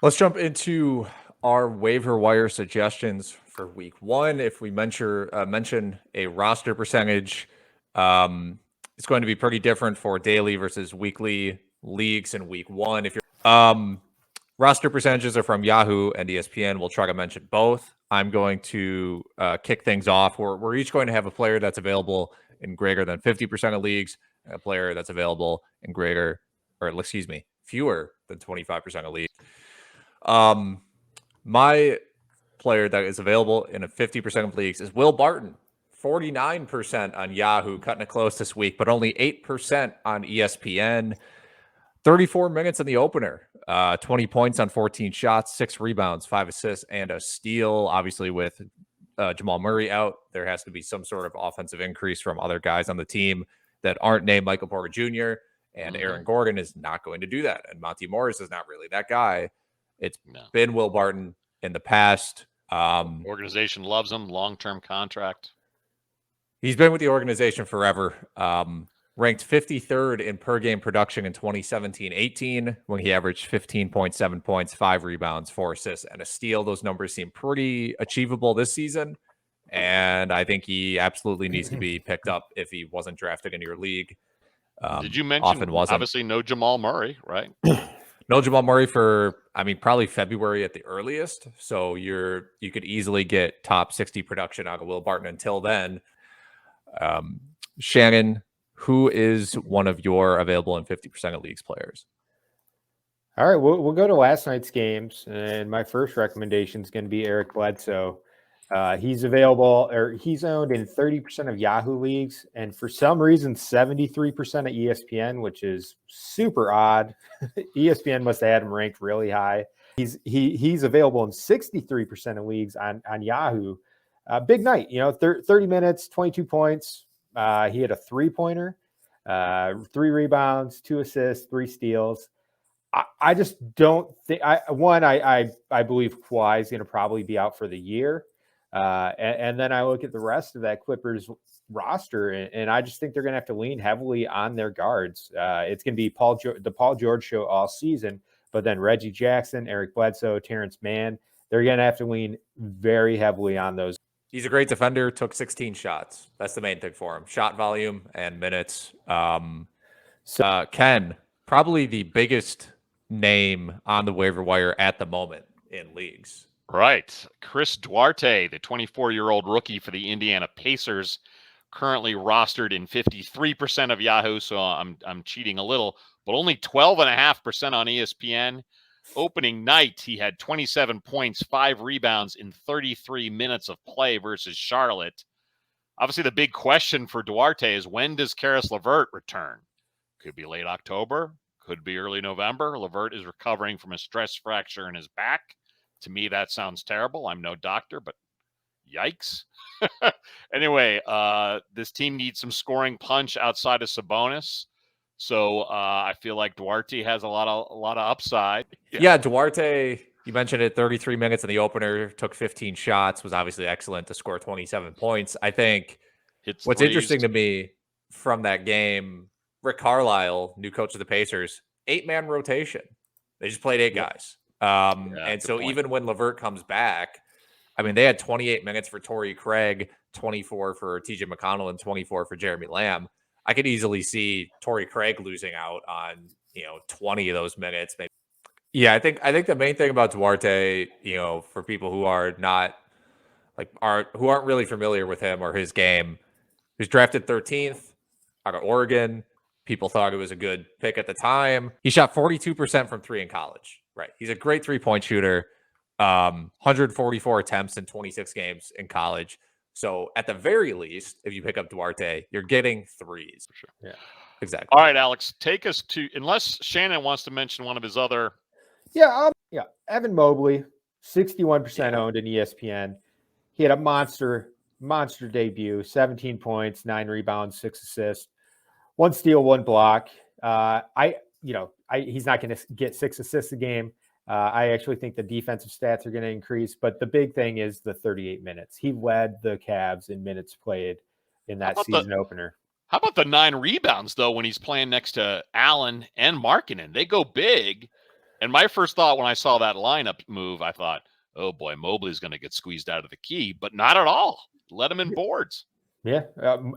Let's jump into our waiver wire suggestions for week one. If we mention a roster percentage, it's going to be pretty different for daily versus weekly leagues in week one. If you're roster percentages are from Yahoo and ESPN. We'll try to mention both. I'm going to kick things off. We're each going to have a player that's available in greater than 50% of leagues, and a player that's available in fewer than 25% of leagues. My player that is available in a 50% of leagues is Will Barton. 49% on Yahoo, cutting it close this week, but only 8% on ESPN. 34 minutes in the opener, 20 points on 14 shots, 6 rebounds, 5 assists, and a steal. Obviously, with Jamal Murray out, there has to be some sort of offensive increase from other guys on the team that aren't named Michael Porter Jr., and Aaron Gordon is not going to do that. And Monty Morris is not really that guy. It's been Will Barton in the past. Organization loves him, long-term contract. He's been with the organization forever. Ranked 53rd in per game production in 2017-18 when he averaged 15.7 points, 5 rebounds, 4 assists, and a steal. Those numbers seem pretty achievable this season, and I think he absolutely needs to be picked up if he wasn't drafted in your league. Did you mention, obviously, no Jamal Murray, right? No Jamal Murray for, probably February at the earliest, so you could easily get top 60 production out of Will Barton until then. Shannon, who is one of your available in 50% of leagues players? All right, we'll go to last night's games, and my first recommendation is going to be Eric Bledsoe. He's available, or he's owned in 30% of Yahoo leagues, and for some reason, 73% of ESPN, which is super odd. ESPN must have had him ranked really high. He's available in 63% of leagues on Yahoo. Big night, 30 minutes, 22 points. He had a 3-pointer, 3 rebounds, 2 assists, 3 steals. I just don't think I believe Kawhi is going to probably be out for the year. And then I look at the rest of that Clippers roster, and I just think they're going to have to lean heavily on their guards. It's going to be the Paul George show all season, but then Reggie Jackson, Eric Bledsoe, Terrence Mann, they're going to have to lean very heavily on those. He's a great defender, took 16 shots. That's the main thing for him. Shot volume and minutes. Ken, probably the biggest name on the waiver wire at the moment in leagues. Right. Chris Duarte, the 24-year-old rookie for the Indiana Pacers, currently rostered in 53% of Yahoo, so I'm cheating a little, but only 12.5% on ESPN. Opening night, he had 27 points, 5 rebounds in 33 minutes of play versus Charlotte. Obviously, the big question for Duarte is, when does Caris LeVert return? Could be late October, could be early November. LeVert is recovering from a stress fracture in his back. To me, that sounds terrible. I'm no doctor, but yikes. Anyway, this team needs some scoring punch outside of Sabonis. So I feel like Duarte has a lot of upside. Yeah, Duarte, you mentioned it, 33 minutes in the opener, took 15 shots, was obviously excellent to score 27 points. I think what's interesting to me from that game, Rick Carlisle, new coach of the Pacers, 8-man rotation. They just played 8 guys. And so even when LeVert comes back, they had 28 minutes for Torrey Craig, 24 for TJ McConnell, and 24 for Jeremy Lamb. I could easily see Torrey Craig losing out on 20 of those minutes. Maybe. Yeah, I think the main thing about Duarte, for people who are not who aren't really familiar with him or his game, he was drafted 13th out of Oregon. People thought it was a good pick at the time. He shot 42% from 3 in college. Right, he's a great 3-point shooter. 144 attempts in 26 games in college. So at the very least, if you pick up Duarte, you're getting 3s. Sure. Yeah, exactly. All right, Alex, take us to, unless Shannon wants to mention one of his other. Yeah. Evan Mobley, 61% owned in ESPN. He had a monster debut, 17 points, 9 rebounds, 6 assists, 1 steal, 1 block. He's not going to get 6 assists a game. I actually think the defensive stats are going to increase, but the big thing is the 38 minutes. He led the Cavs in minutes played in that season opener. How about the 9 rebounds, though, when he's playing next to Allen and Markkanen? They go big. And my first thought when I saw that lineup move, I thought, oh boy, Mobley's going to get squeezed out of the key, but not at all. Let him in boards. Yeah.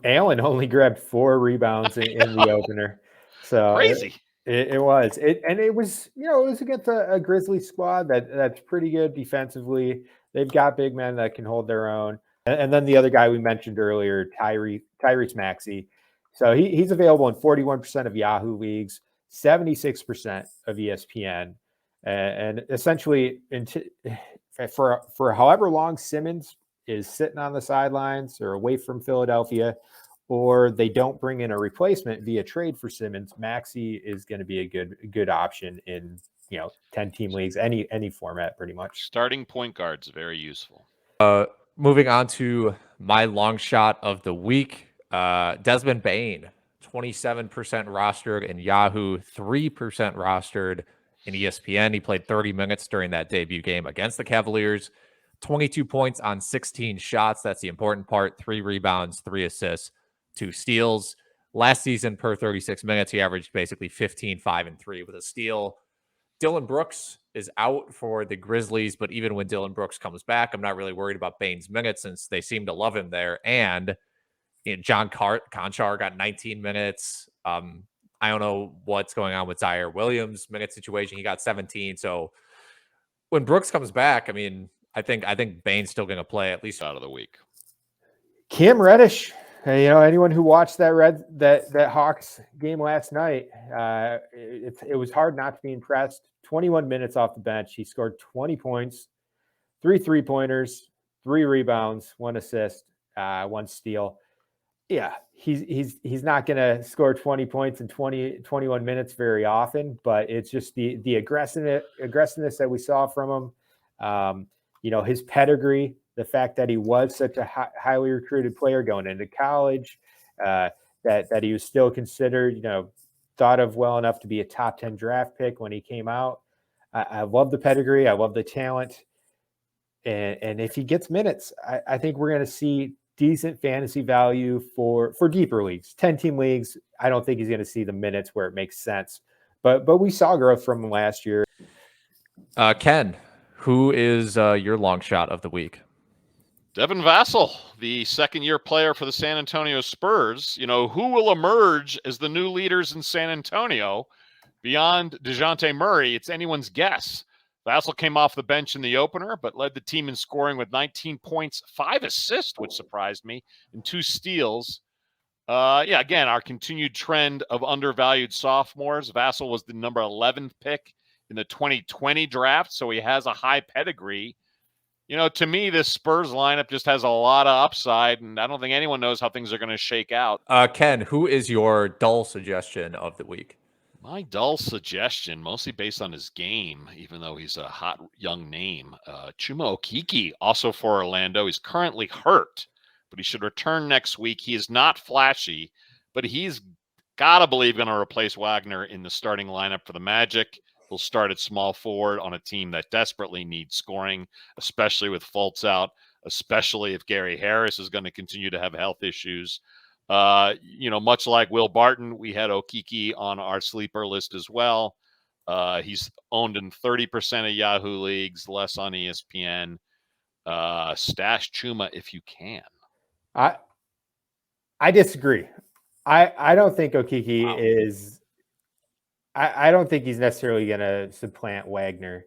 Allen only grabbed 4 rebounds in the opener. So crazy. It was. It was, it was against a Grizzlies squad that's pretty good defensively. They've got big men that can hold their own. And then the other guy we mentioned earlier, Tyrese Maxey. So he's available in 41% of Yahoo leagues, 76% of ESPN. And essentially, for however long Simmons is sitting on the sidelines or away from Philadelphia, or they don't bring in a replacement via trade for Simmons, Maxey is going to be a good option in 10-team leagues, any format, pretty much. Starting point guards, very useful. Moving on to my long shot of the week, Desmond Bane, 27% rostered in Yahoo, 3% rostered in ESPN. He played 30 minutes during that debut game against the Cavaliers, 22 points on 16 shots. That's the important part. 3 rebounds, 3 assists, 2 steals. Last season, per 36 minutes, he averaged basically 15, 5, and 3 with a steal. Dillon Brooks is out for the Grizzlies, but even when Dillon Brooks comes back, I'm not really worried about Bane's minutes since they seem to love him there. And John Conchar got 19 minutes. I don't know what's going on with Zaire Williams' minute situation. He got 17. So when Brooks comes back, I mean, I think Bane's still going to play at least out of the week. Cam Reddish, anyone who watched that Hawks game last night, it was hard not to be impressed. 21 minutes off the bench, he scored 20 points, 3 3-pointers, 3 rebounds, 1 assist, 1 steal. Yeah, he's not going to score 20 points in 21 minutes very often, but it's just the aggressiveness that we saw from him. His pedigree, the fact that he was such a highly recruited player going into college, that he was still considered, thought of well enough to be a top 10 draft pick when he came out. I love the pedigree. I love the talent. And if he gets minutes, I think we're going to see decent fantasy value for deeper leagues. 10-team leagues, I don't think he's going to see the minutes where it makes sense. But we saw growth from him last year. Ken, who is your long shot of the week? Devin Vassell, the second-year player for the San Antonio Spurs. Who will emerge as the new leaders in San Antonio beyond DeJounte Murray? It's anyone's guess. Vassell came off the bench in the opener, but led the team in scoring with 19 points, 5 assists, which surprised me, and 2 steals. Again, our continued trend of undervalued sophomores. Vassell was the number 11 pick in the 2020 draft, so he has a high pedigree. To me, this Spurs lineup just has a lot of upside, and I don't think anyone knows how things are going to shake out. Ken, who is your dull suggestion of the week? My dull suggestion, mostly based on his game, even though he's a hot young name, Chuma Okeke, also for Orlando. He's currently hurt, but he should return next week. He is not flashy, but he's got to believe going to replace Wagner in the starting lineup for the Magic. He'll start at small forward on a team that desperately needs scoring, especially with Fultz out, especially if Gary Harris is going to continue to have health issues. Much like Will Barton, we had Okeke on our sleeper list as well. He's owned in 30% of Yahoo leagues, less on ESPN. Stash Chuma if you can. I disagree. I don't think Okeke is. I don't think he's necessarily going to supplant Wagner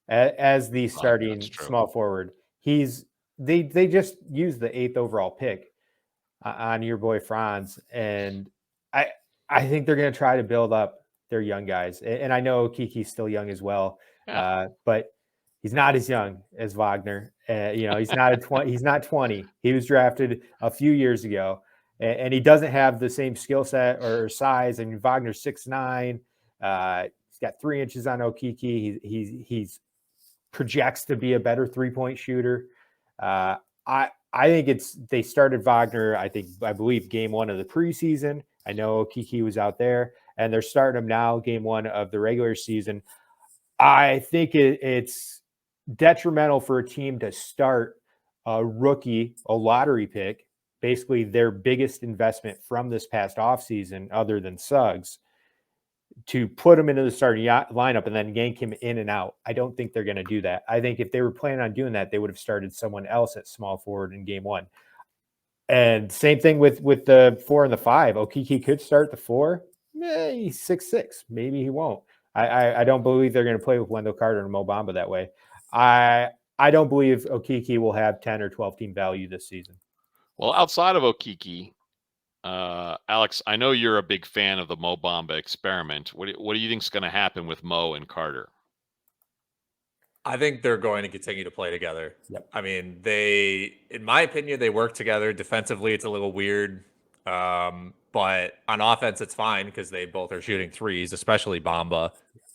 as the starting small forward. They just used the 8th overall pick on your boy Franz, and I think they're going to try to build up their young guys. And I know Okeke's still young as well, but he's not as young as Wagner. He's not he's not 20. He was drafted a few years ago. And he doesn't have the same skill set or size. I mean, Wagner's 6'9". He's got 3 inches on Okeke. He's projects to be a better 3-point shooter. I think they started Wagner. I believe game 1 of the preseason. I know Okeke was out there, and they're starting him now, game 1 of the regular season. I think it's detrimental for a team to start a rookie, a lottery pick, basically their biggest investment from this past offseason, other than Suggs, to put him into the starting lineup and then yank him in and out. I don't think they're going to do that. I think if they were planning on doing that, they would have started someone else at small forward in game one. And same thing with the 4 and the 5. Okeke could start the 4. He's 6'6". Maybe he won't. I don't believe they're going to play with Wendell Carter and Mo Bamba that way. I don't believe Okeke will have 10 or 12 team value this season. Well, outside of Okeke, Alex, I know you're a big fan of the Mo Bamba experiment. What do you think is going to happen with Mo and Carter? I think they're going to continue to play together. Yep. I mean, in my opinion, they work together. Defensively, it's a little weird. But on offense, it's fine because they both are shooting threes, especially Bamba.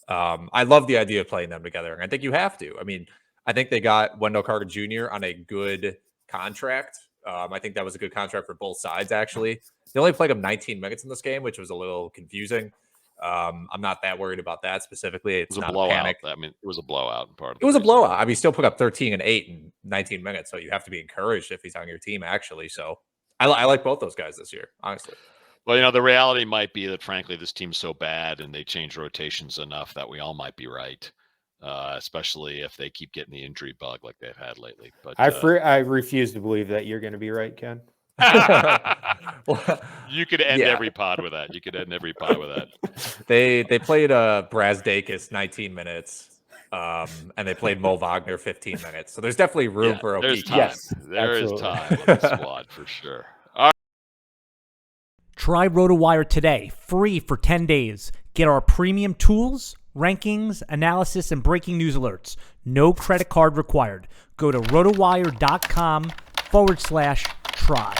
I love the idea of playing them together. And I think you have to. I mean, I think they got Wendell Carter Jr. on a good contract. I think that was a good contract for both sides, actually. They only played him 19 minutes in this game, which was a little confusing. I'm not that worried about that specifically. It's it was not a blowout. panic. I mean, it was a blowout in part of it was a blowout. I mean, he still put up 13 and 8 in 19 minutes. So you have to be encouraged if he's on your team, actually. So I like both those guys this year, honestly. Well, the reality might be that, frankly, this team's so bad and they change rotations enough that we all might be right, especially if they keep getting the injury bug like they've had lately. But I refuse to believe that you're going to be right, Ken. Well, you could end every pod with that. You could end every pod with that. They played Brazdakis 19 minutes, and they played Mo Wagner 15 minutes. So there's definitely room for Okeke. There's time. Yes, there absolutely. is time on the squad for sure. Try RotoWire today, free for 10 days. Get our premium tools, rankings, analysis, and breaking news alerts. No credit card required. Go to rotowire.com/try.